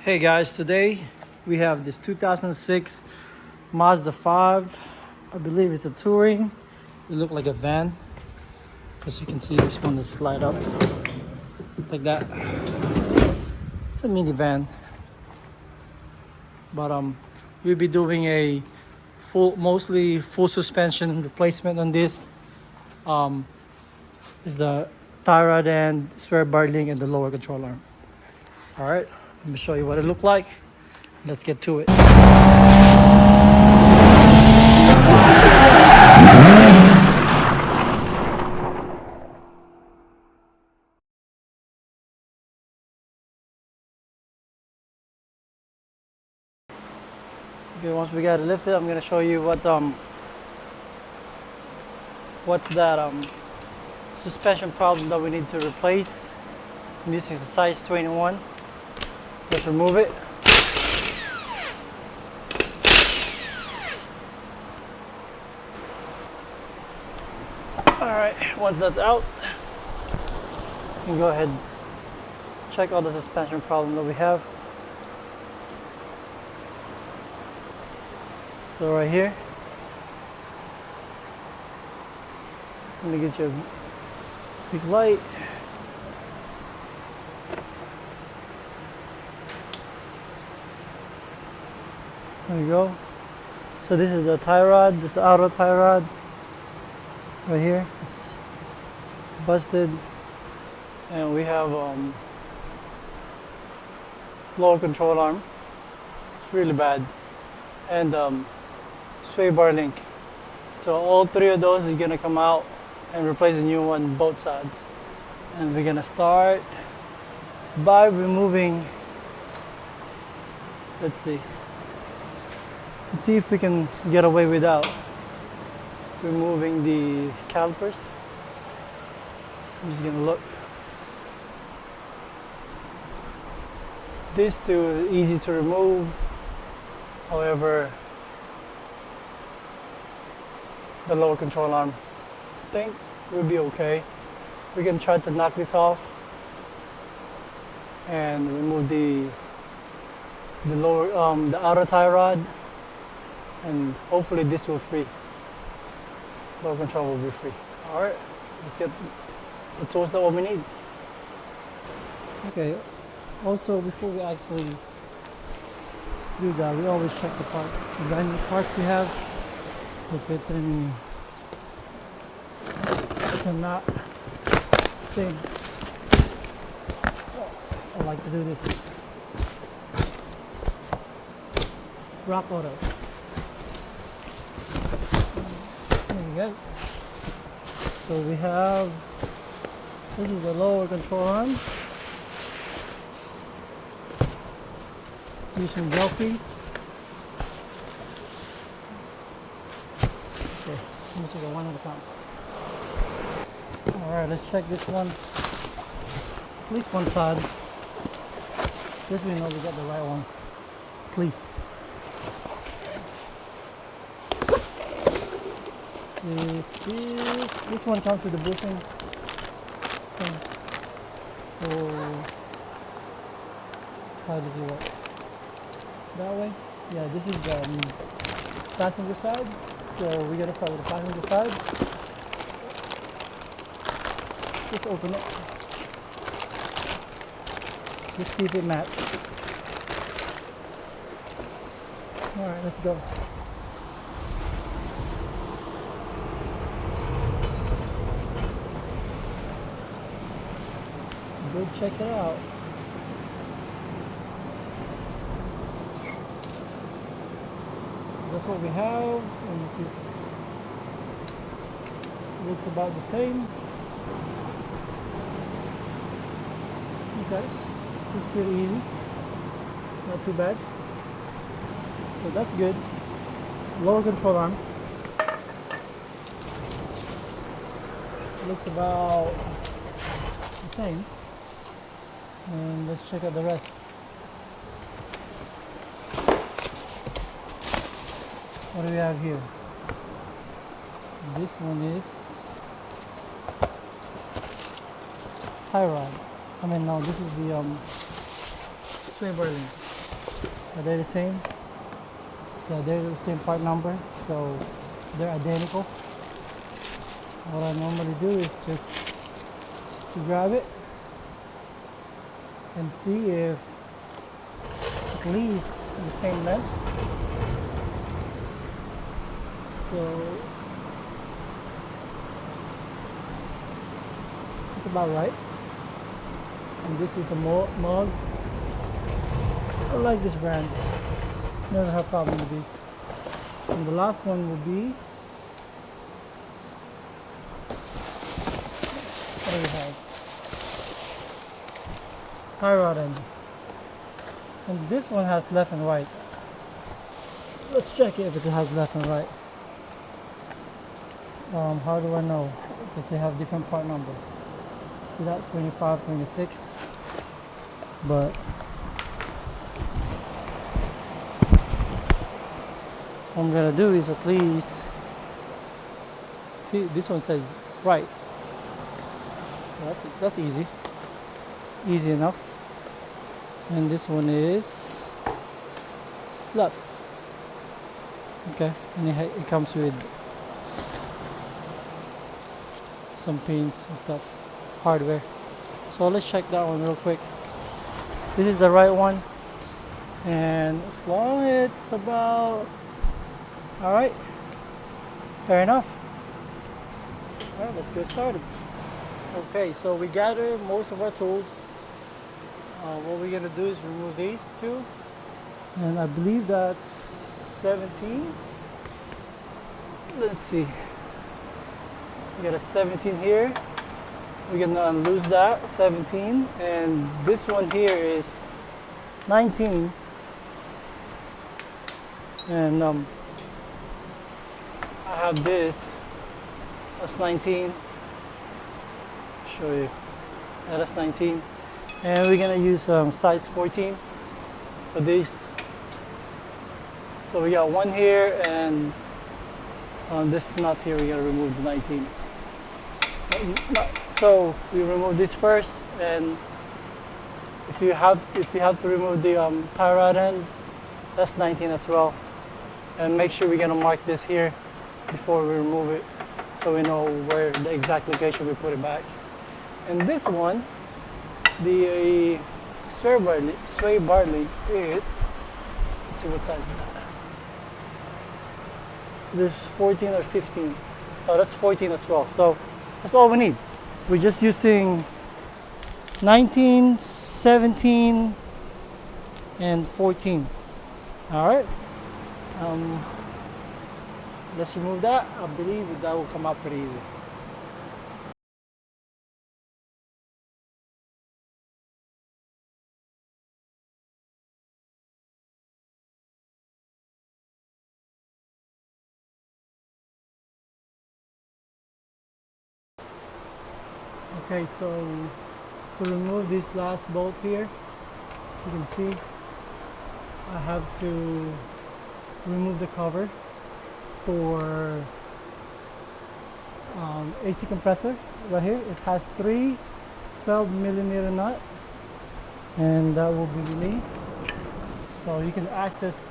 Hey guys, today we have this 2006 Mazda 5. I believe it's a touring. It looked like a van. As you can see, this one is slide up like that. It's a minivan, but we'll be doing a mostly full suspension replacement on this. Is the tie rod and spare bar link and the lower control arm. All right, let me show you what it looked like. Let's get to it. Okay, once we got it lifted, I'm gonna show you what's that suspension problem that we need to replace. This is a size 21. Let's remove it. Alright, once that's out, you can go ahead and check all the suspension problem that we have. So right here, let me get you a big light. There you go. So this is the tie rod, this outer tie rod right here. It's busted, and we have lower control arm. It's really bad, and sway bar link. So all three of those is gonna come out and replace a new one both sides. And we're gonna start by removing, let's see if we can get away without removing the calipers. I'm just gonna look. These two are easy to remove. However, the lower control arm, I think we'll be okay. We can try to knock this off and remove the lower the outer tie rod, and hopefully this will free. Lower control will be free. All right, let's get the tools that what we need. Okay. Also, before we actually do that, we always check the parts, the brand new parts we have, if it's any not same. I like to do this. Rock auto. There you guys. So we have, this is the lower control arm. Using Delphi. Okay, let me check it one at a time. Alright, let's check this one. At least one side. This we know we got the right one. At least. This one comes with the boosting thing. So how does it work? That way? Yeah, this is the passenger side. So we gotta start with the passenger side. Just open it. Just see if it matches. Alright, let's go. Go check it out. That's what we have, and this looks about the same. Okay, it's pretty easy, not too bad. So that's good. Lower control arm looks about the same, and let's check out the rest. What do we have here? This one is tie rod. I mean, no, this is the sway bar link. Are they the same? Yeah, they're the same part number, so they're identical. What I normally do is just to grab it and see if at least the same length. So it's about right. And this is a mug. I like this brand. Never have problem with this. And the last one will be, what do we have? Tie rod end. And this one has left and right. Let's check it if it has left and right. How do I know? Because they have different part number. See that? 25, 26. But what I'm gonna do is at least see, this one says right. That's easy enough. And this one is left. Okay, and it comes with some pins and stuff, hardware. So let's check that one real quick. This is the right one, and as long as it's about all right, fair enough. All right, let's get started. Okay, so we gathered most of our tools. What we're gonna do is remove these two, and I believe that's 17. Let's see. We got a 17 here. We're gonna lose that 17, and this one here is 19. And I have this. That's 19. Show you. Yeah, that's 19. And we're gonna use size 14 for these. So we got one here, and on this nut here, we gotta remove the 19. So we remove this first, and if you have to remove the tie rod end, that's 19 as well. And make sure we're gonna mark this here before we remove it, so we know where the exact location we put it back. And this one, the sway bar link is, let's see what size is that. This 14 or 15. Oh, that's 14 as well. So that's all we need. We're just using 19, 17, and 14. All right. Let's remove that. I believe that will come out pretty easy. Okay, so to remove this last bolt here, you can see I have to remove the cover for AC compressor right here. It has three 12mm nut, and that will be released. So you can access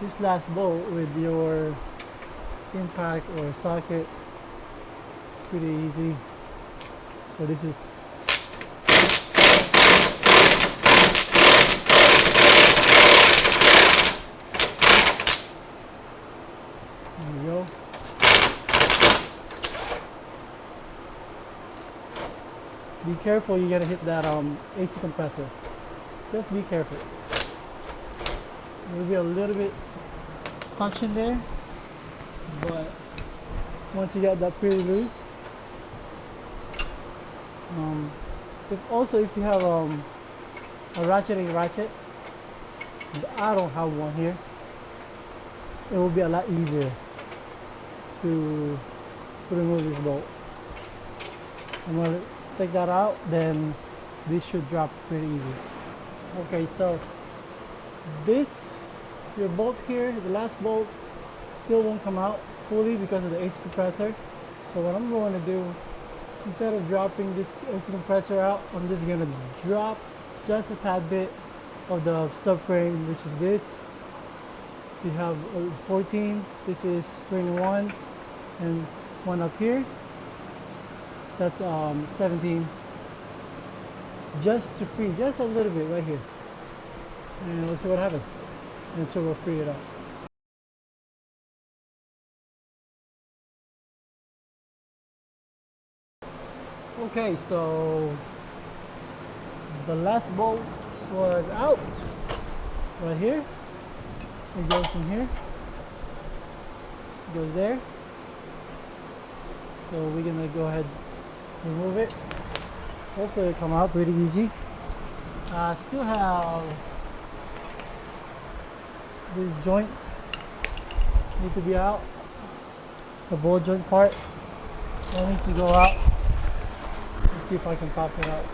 this last bolt with your impact or socket pretty easy. So this is there we go. Be careful, you gotta hit that AC compressor. Just be careful. Maybe a little bit touch in there, but once you get that pretty loose. If you have a ratcheting ratchet, I don't have one here, it will be a lot easier to remove this bolt. I'm going to take that out, then this should drop pretty easy. Okay, so your bolt here, the last bolt, still won't come out fully because of the AC compressor. So what I'm going to do, instead of dropping this AC compressor out, I'm just going to drop just a tad bit of the subframe, which is this. So you have 14, this is 21, and one up here, that's 17. Just to free, just a little bit right here. And we'll see what happens until we'll free it up. Okay, so the last bolt was out right here. It goes in here, goes there. So we're gonna go ahead and remove it. Hopefully it'll come out pretty easy. Still have this joint need to be out. The ball joint part that needs to go out. Let's see if I can pop it out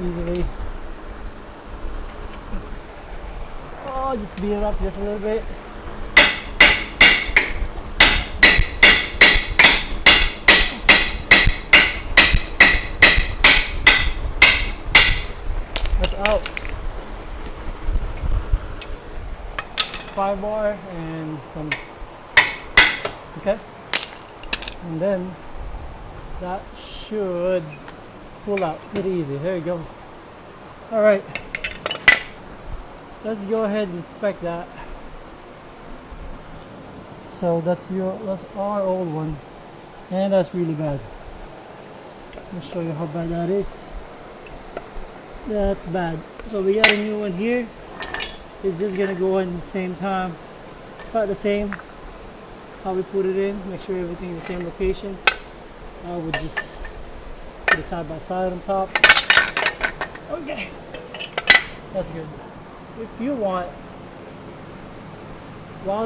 easily. Oh, just beat it up just a little bit. That's out. 5 bar and some. Okay. And then that should pull out pretty easy. There you go. All right. Let's go ahead and inspect that. So that's our old one, and that's really bad. Let me show you how bad that is. That's bad. So we got a new one here. It's just gonna go in the same time, about the same how we put it in. Make sure everything in the same location. I would just put it side by side on top. Okay, that's good. If you want, while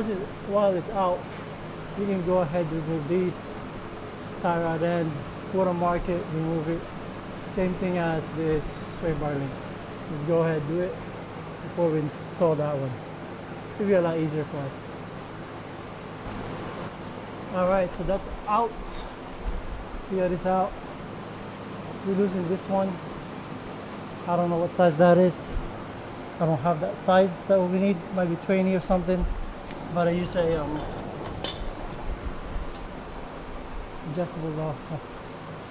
it's out, you can go ahead and remove these, tie rod end, watermark it, remove it. Same thing as this sway bar link. Just go ahead and do it before we install that one. It'll be a lot easier for us. Alright, so that's out. We got this out. We're losing this one. I don't know what size that is. I don't have that size that we need. Might be 20 or something. But I use a adjustable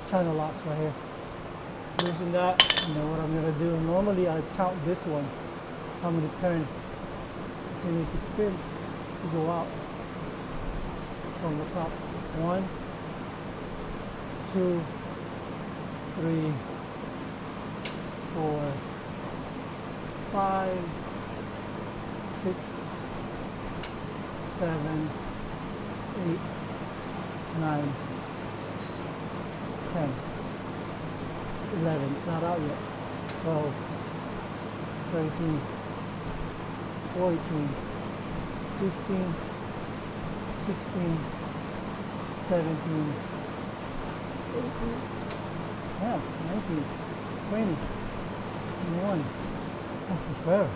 China locks right here. Using that, you know what I'm gonna do. Normally I count this one, how many turns. So you need to spin to go out from the top. 1, 2, 3, 4, 5, 6, 7, 8, 9, 10, 11. It's not out yet. 12, 13, 14, 15, 16, 17, 18, yeah, 19, 20, 21. That's the 12.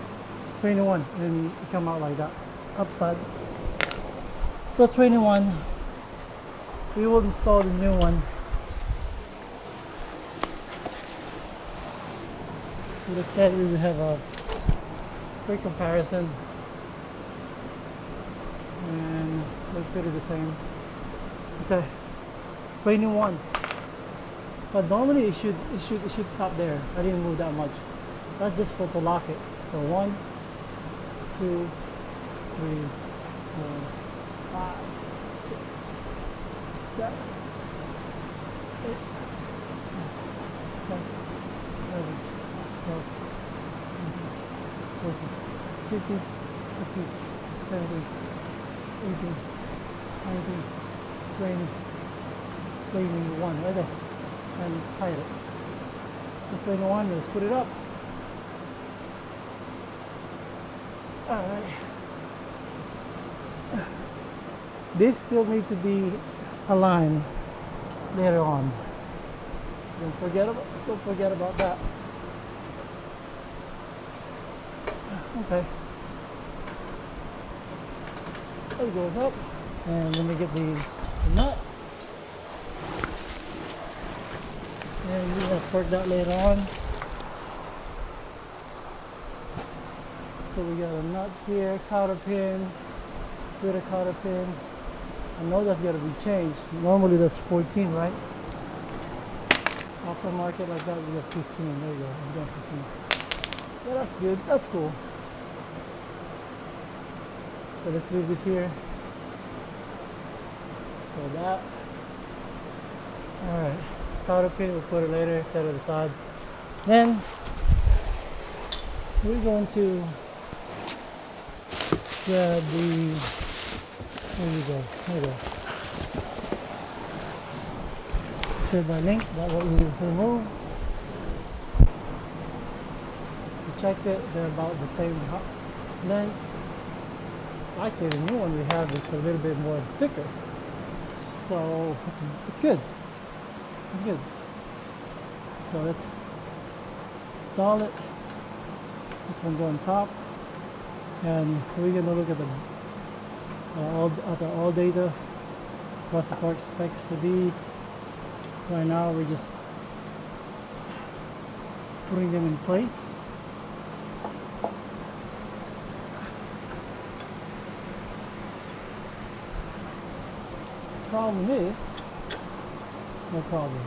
21, and it come out like that, upside. So 21, we will install the new one. To the set, we will have a quick comparison, and they're pretty the same. Okay, 21. But normally it should stop there. I didn't move that much. That's just for to lock it. So 1, 2, 3, 4, 5, 6, 7, 8, 9, 10, 11, 12, 13, 14, 15, 16, 17, 18, 19, 20, 21, right there. And tie it. This 21, let's put it up. Alright. This still needs to be aligned later on. Don't forget about that. Okay. That goes up. And let me get the nut. And we're gonna torque that later on. So we got a nut here, cotter pin, with a cotter pin. I know that's got to be changed. Normally that's 14, right? Aftermarket like that, we got 15. There you go. We got 15. Yeah, that's good. That's cool. So let's leave this here. So that. All right. Cotter pin, we'll put it later. Set it aside. Then we're going to grab the. There you go. There you go. Sway by link. That what we will remove. We checked it. They're about the same length. Actually, the new one we have is a little bit more thicker. So it's good. It's good. So let's install it. This one go on top, and we're gonna look at the all data. What's the torque specs for these? Right now we're just putting them in place. Problem is, no problem.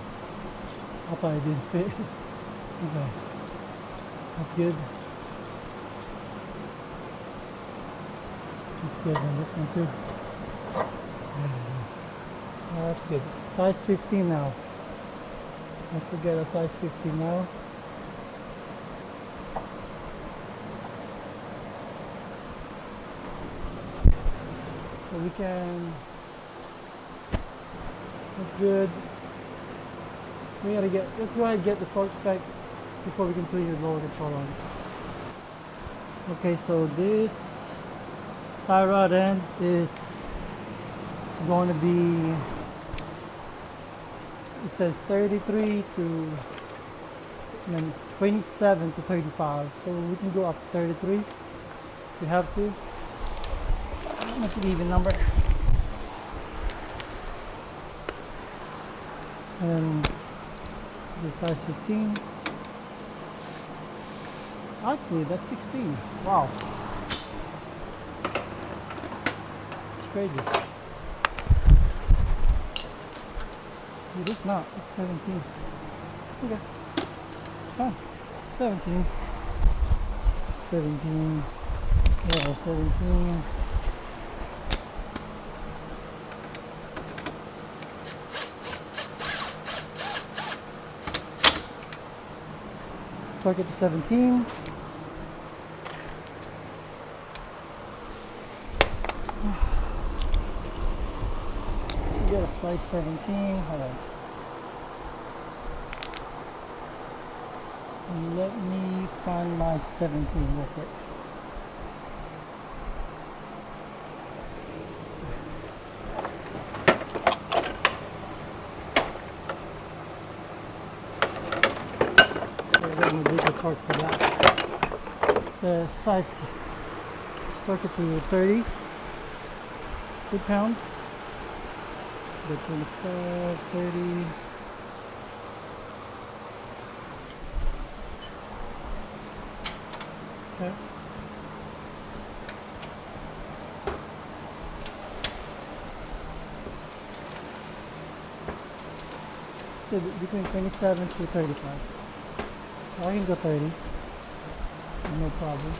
I thought it didn't fit. Okay, that's good. That's good on this one too. Yeah, that's good. Size 15 now. Don't forget a size 15 now. So we can. That's good. We gotta get. Let's go ahead and get the torque specs before we continue to lower control on it. Okay, so this tie rod end is going to be. It says 33 to 27 to 35, so we can go up to 33 if we have to. Make it even number. And this is size 15. Actually, that's 16. Wow. It's crazy. It is not. It's 17. Okay. Fine. 17. 17. Yeah, 17. Torque it to 17. So we got a size 17. Hold on. Let me find my 17 real quick. Torque for that. It's a size. Let's torque it to 30 foot-pounds. The 25, 30. Okay. So between 27 to 35. So I can go 30. No problem.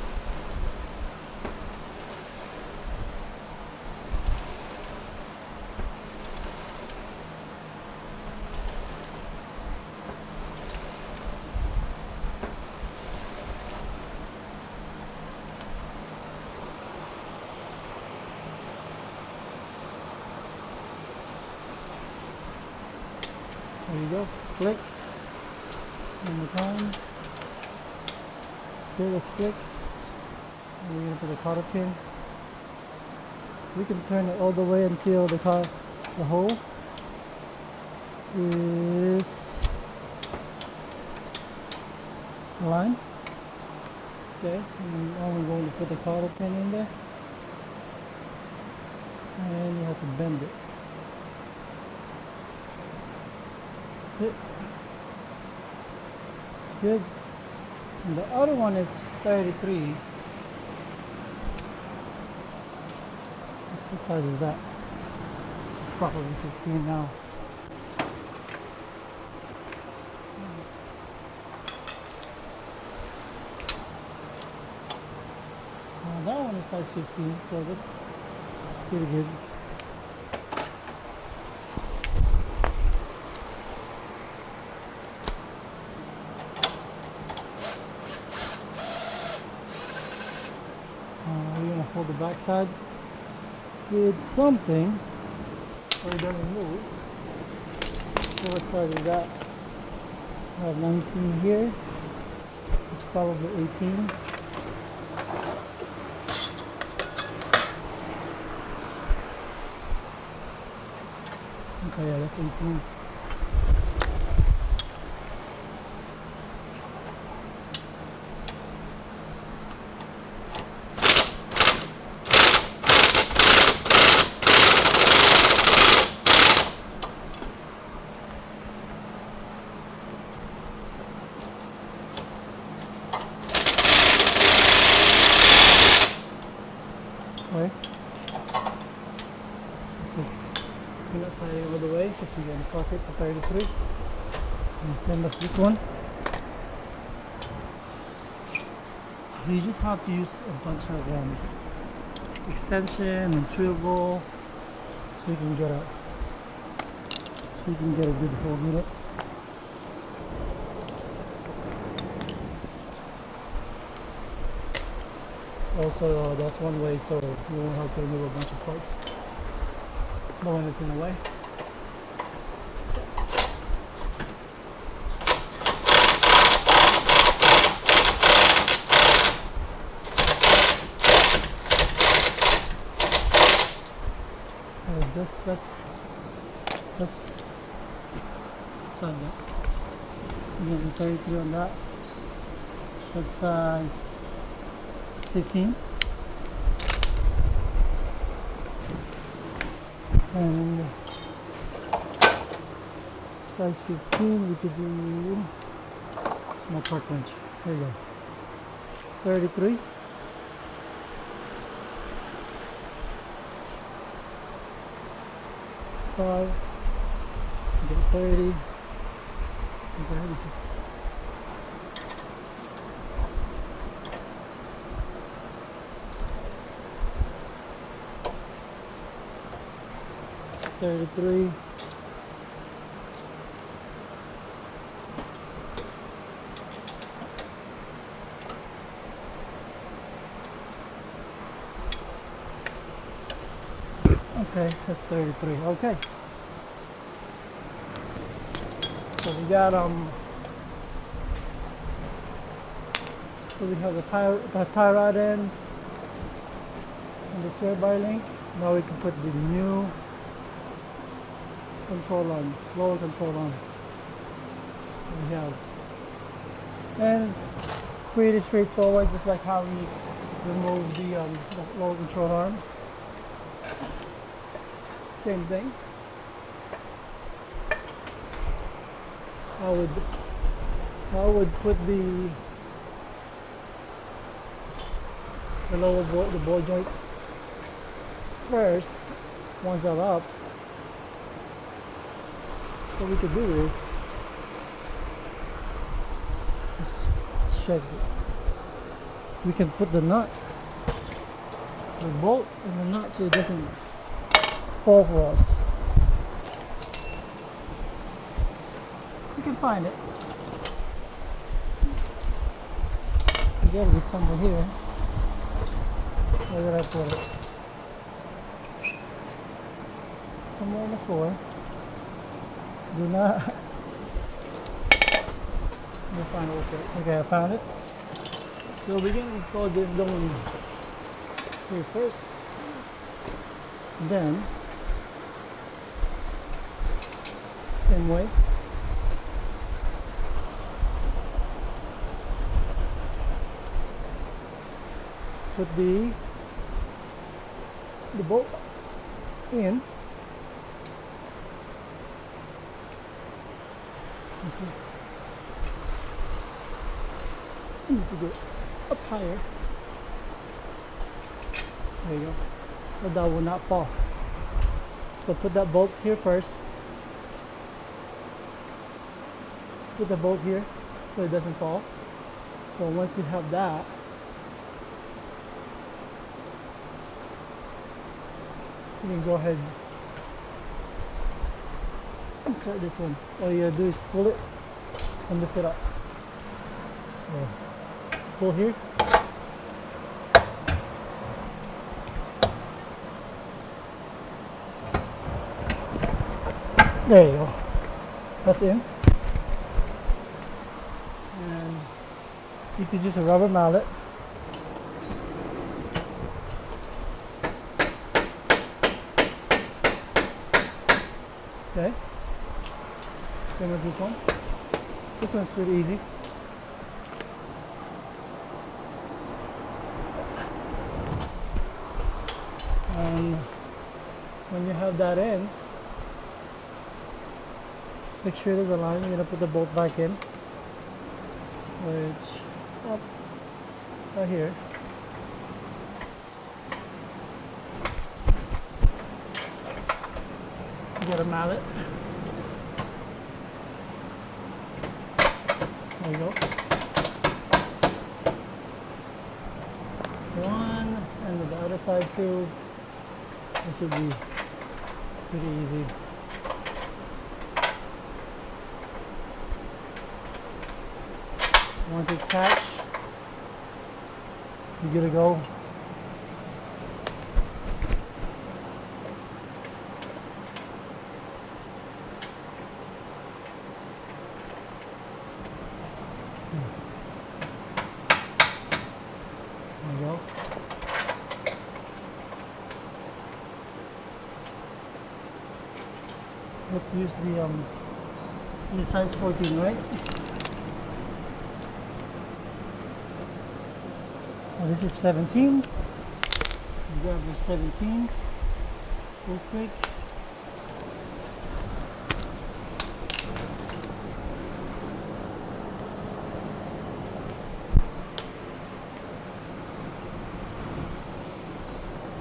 There you go. Clicks. One more time. Okay, let's click. And we're going to put the cotter pin. We can turn it all the way until the hole is aligned. Okay, and now we're going to put the cotter pin in there. And you have to bend it. That's it. It's good. And the other one is 33. What size is that? It's probably 15 now. That one is size 15, so this is pretty good. We're gonna hold the back side with something so it doesn't move. So what size is that? I have 19 here. It's probably 18. Okay, yeah, that's 18. Okay. We're not tying all the way because we're going to cut it to 33. And same as this one. You just have to use a bunch of extension and swivel so you can get a good hold in it. Also, that's one way so you won't have to remove a bunch of parts. But when it's in the way. That's size that. You get 33 on that. That's size 15. And size 15, which would be, it's my torque wrench. There you go. 33. Get 30. Okay, this is it's 33. Okay, that's 33. Okay. So we got so we have the tie rod in and the sway bar link. Now we can put the new control on, lower control on. We have, and it's pretty straightforward, just like how we remove the lower control arm. Same thing. I would put the lower board, the ball joint first. Once I'm up, what we could do is just check it. We can put the nut, the bolt in the nut so it doesn't fall for us. We can find it. There gotta be somewhere here. Where did I put it? Somewhere on the floor. Do not. Let me find it real quick. Okay, I found it. So we're gonna install this down here first. Then, same way. Put the bolt in. You need to go up higher. There you go. so that will not fall. So put that bolt here first. Put the bolt here so it doesn't fall. So once you have that, you can go ahead and insert this one. All you gotta do is pull it and lift it up. So pull here. There you go. That's in. And you could use a rubber mallet. Okay. Same as this one. This one's pretty easy. And when you have that in, make sure there's a line. You're gonna put the bolt back in, which up right here. Get a mallet. There you go. One, and the other side too. It should be pretty easy. Once it catch, you're good to go. There you go. Let's use the size 14, right? Oh, this is 17. Let's grab your 17 real quick.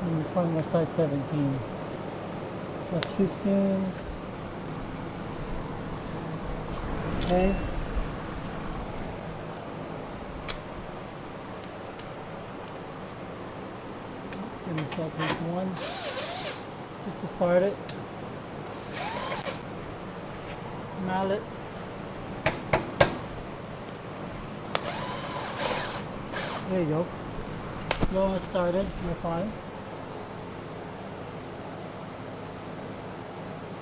And we find our size 17. That's 15. Okay. Let's get inside this one just to start it. Mallet. There you go. As long as it's started, you're fine.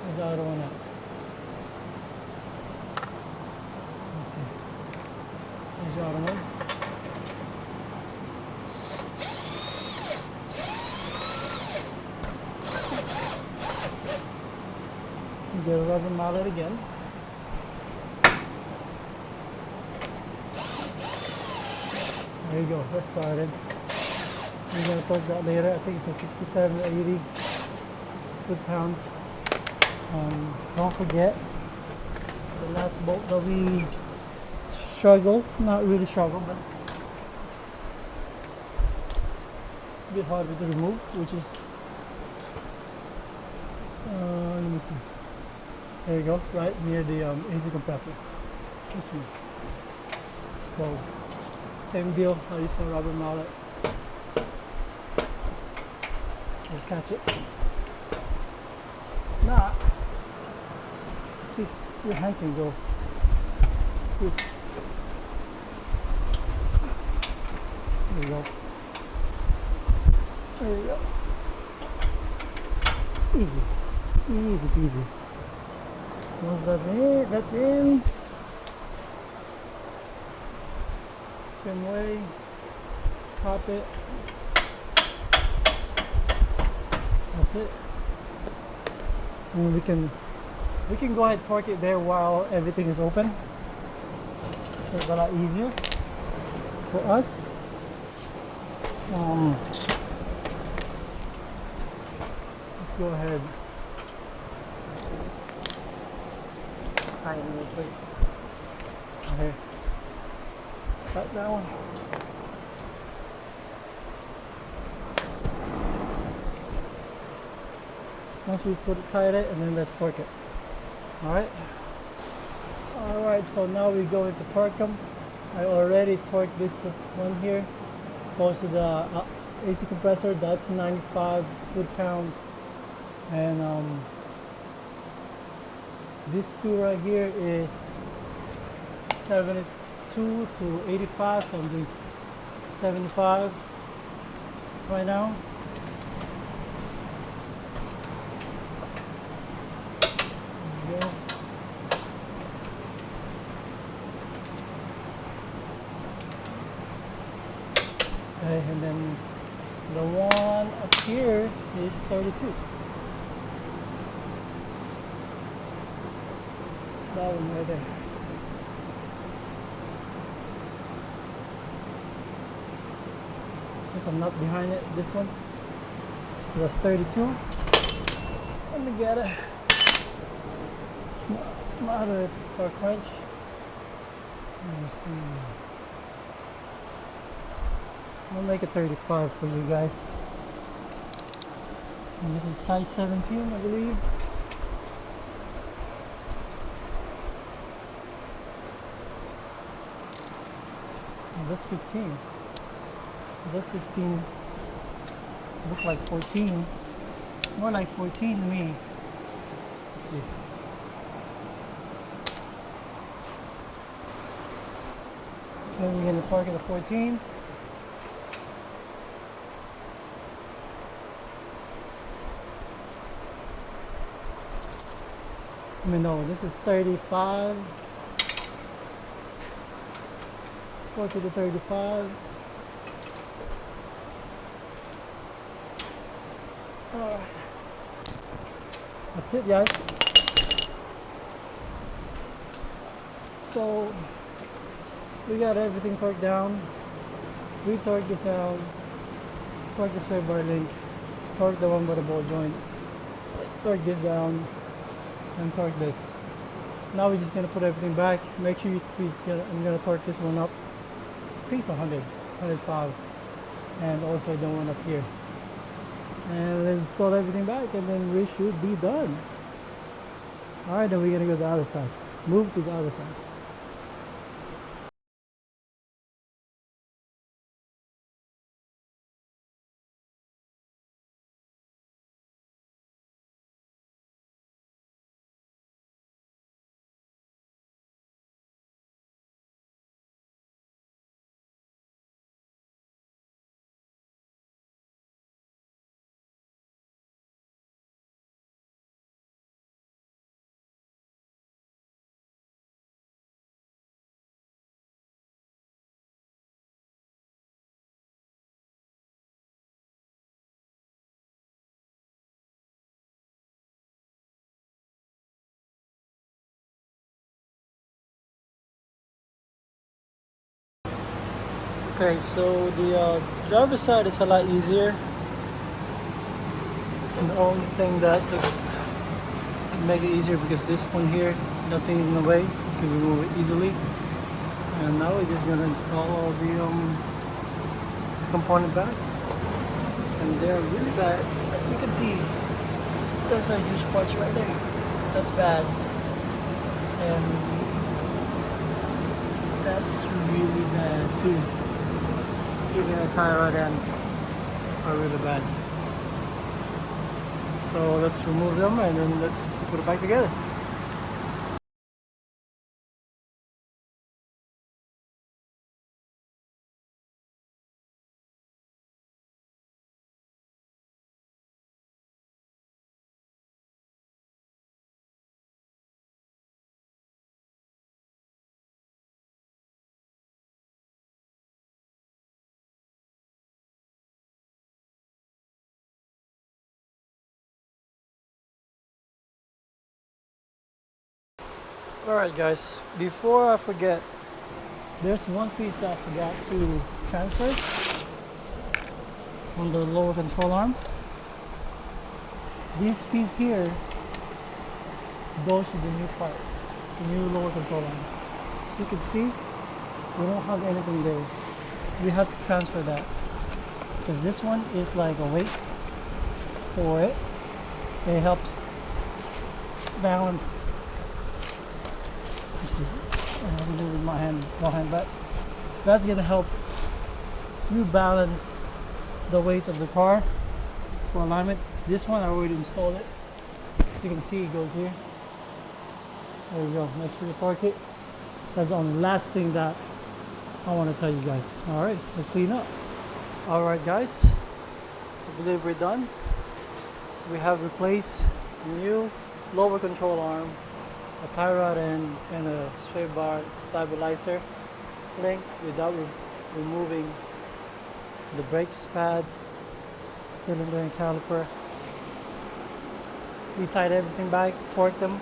There's the other one out. Let's see. There's the other one. You get a rubber mallet again. There you go, that's started. We're going to talk that later. I think it's a 67 or 80 foot-pounds. Don't forget the last bolt that we struggle, not really struggle, but a bit harder to remove, which is, let me see. There you go, right near the AC compressor. This one. So, same deal. I use my rubber mallet. I'll catch it. Nah. See, your hand can go. See. There you go. There you go. Easy. Easy peasy. Once that's in. Same way. Top it. That's it. And we can go ahead and torque it there while everything is open. So it's a lot easier for us. Let's go ahead. Tighten real quick. Okay. Start that one. Once we tighten it, and then let's torque it. Alright? Alright, so now we're going to torque them. I already torqued this one here, close to the AC compressor. That's 95 foot-pounds. And this two right here is 72 to 85, so I'm doing 75 right now. There we go. Okay, and then the one up here is 32. That one right there. Guess I'm not behind it. This one. So that's 32. Let me get it. Moderate torque wrench. Let me see. I'll make it 35 for you guys. And this is size 17, I believe. And that's 15. That's 15. Looks like 14. More like 14 to me. Let's see. So we're going to torque it at 14. I mean, no, this is 35. Go to the 35. Alright. That's it, guys. So, we got everything torqued down. We torqued this down. Torque the sway bar link. Torque the one by the ball joint. Torque this down. And torque this. Now we're just gonna put everything back. Make sure I'm gonna torque this one up. I think it's 100, 105, and also the one up here. And let's install everything back, and then we should be done. All right, then we're gonna go to the other side. Move to the other side. Okay, so the driver's side is a lot easier. And the only thing that to make it easier, because this one here, nothing is in the way, you can remove it easily. And now we're just gonna install all the component bags, and they're really bad. As you can see, those are juice parts right there. That's bad, and that's really bad too. Even a tire rod end are really bad. So let's remove them and then let's put it back together. Alright guys, before I forget, there's one piece that I forgot to transfer on the lower control arm. This piece here goes to the new part, the new lower control arm. As you can see, we don't have anything there. We have to transfer that, because this one is like a weight for it, It helps balance. Let's see. I'm doing with my hand, one hand, but that's gonna help you balance the weight of the car for alignment. This one I already installed it, so you can see it goes here. There we go. Make sure you torque it. That's the only last thing that I want to tell you guys. All right, let's clean up. All right, guys. I believe we're done. We have replaced a new lower control arm, a tie rod end, and a sway bar stabilizer link without removing the brakes pads, cylinder and caliper. We tied everything back, torqued them.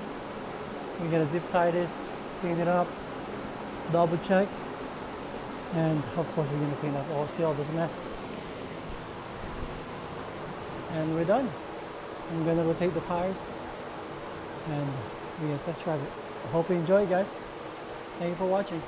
We're gonna zip tie this, clean it up, double check, and of course we're gonna clean up see all this mess. And we're done. I'm gonna rotate the tires and we're gonna test drive it. I hope you enjoy, guys. Thank you for watching.